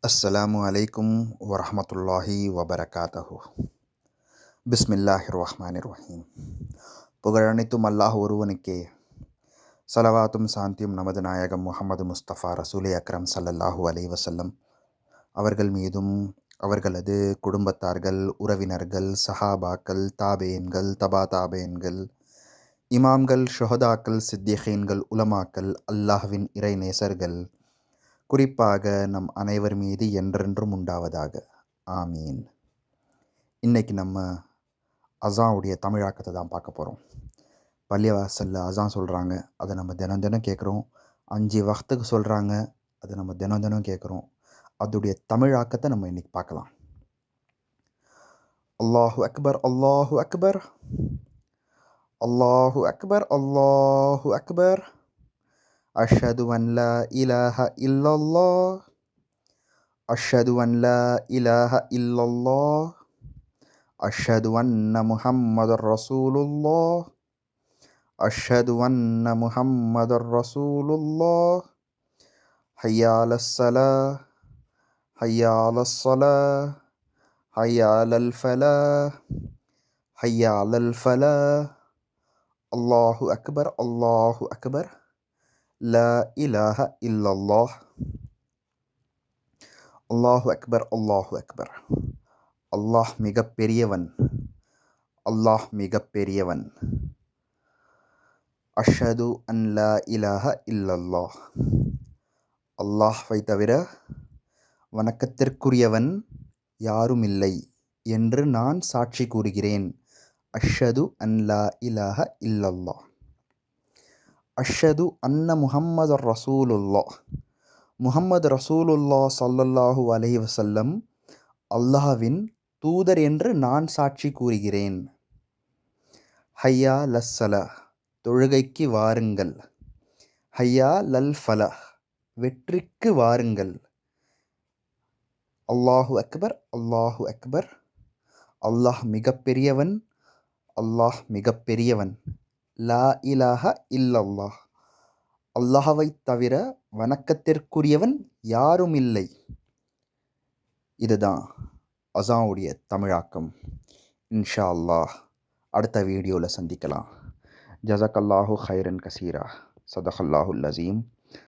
அஸ்ஸலாமு அலைக்கும் வரஹ்மத்துல்லாஹி வபரகாத்தஹு. பிஸ்மில்லாஹிர் ரஹ்மானிர் ரஹீம். புகழனைத்தும் அல்லாஹ் ஒருவனுக்கே. சலவாத்தும் சாந்தியும் நமது நாயகம் முஹம்மது முஸ்தபா ரசூலே அக்ரம் ஸல்லல்லாஹு அலைஹி வஸல்லம் அவர்கள் மீதும் அவர்களது குடும்பத்தார்கள், உறவினர்கள், சஹாபாக்கள், தாபேன்கள், தபா தாபேன்கள், இமாம்கள், ஷுஹதாக்கள், சித்திகீன்கள், உலமாக்கள், அல்லாஹ்வின் இறை நேசர்கள், குறிப்பாக நம் அனைவர் மீது என்றென்றும் உண்டாவதாக. ஆமீன். இன்றைக்கி நம்ம அஸானுடைய தமிழாக்கத்தை தான் பார்க்க போகிறோம். பள்ளிவாசலில் அஸான் சொல்கிறாங்க, அதை நம்ம தினம் தினம் கேட்குறோம். 5 வக்துக்கு சொல்கிறாங்க, அதை நம்ம தினம் தினம் கேட்குறோம். அதோடைய தமிழாக்கத்தை நம்ம இன்றைக்கி பார்க்கலாம். அல்லாஹு அக்பர், அல்லாஹு அக்பர், அல்லாஹு அக்பர், அல்லாஹு அக்பர். அஷ்ஹது அன் லா இலாஹ இல்லல்லாஹ், அஷ்ஹது அன் லா இலாஹ இல்லல்லாஹ், அஷ்ஹது அன்ன முஹம்மதர் ரசூலுல்லாஹ், அஷ்ஹது அன்ன முஹம்மதர் ரசூலுல்லாஹ். ஹய்யா அலஸ் ஸலாஹ், ஹய்யா அலஸ் ஸலாஹ், ஹய்யா அலல் ஃபலாஹ், ஹய்யா அலல் ஃபலாஹ். அல்லாஹு அக்பர், அல்லாஹு அக்பர், லா இலாஹ இல்லல்லாஹ். அல்லாஹு அக்பர், அல்லாஹு அக்பர். அல்லாஹ் மிக பெரியவன், அல்லாஹ் மிக பெரியவன். அஷ்ஹது அன் லா இலாஹ இல்லல்லாஹ். அல்லாஹ்வை தவிர வணக்கத்திற்குரியவன் யாரும் இல்லை என்று நான் சாட்சி கூறுகிறேன். அஷ்ஹது அன் லா இலாஹ இல்லல்லாஹ். அஷ்ஹது அன்ன முஹம்மதர் ரசூலுல்லாஹ். முஹம்மது ரசூலுல்லாஹ் ஸல்லல்லாஹு அலைஹி வஸல்லம் அல்லாஹ்வின் தூதர் என்று நான் சாட்சி கூறுகிறேன். ஹய்யா லஸ்ஸலாஹ், தொழுகைக்கு வாருங்கள். ஹய்யா லல் ஃபலாஹ், வெற்றிக்கு வாருங்கள். அல்லாஹு அக்பர், அல்லாஹு அக்பர். அல்லாஹ் மிக பெரியவன், அல்லாஹ் மிக பெரியவன். லா இலாஹ இல்லல்லாஹ். அல்லாஹ்வை தவிர வணக்கத்திற்குரியவன் யாரும் இல்லை. இதுதான் அஸானுடைய தமிழாக்கம். இன்ஷா அல்லாஹ் அடுத்த வீடியோவில் சந்திக்கலாம். ஜஸக்கல்லாஹு ஹைரன் கசீரா. சதகல்லாஹுல் அஸீம்.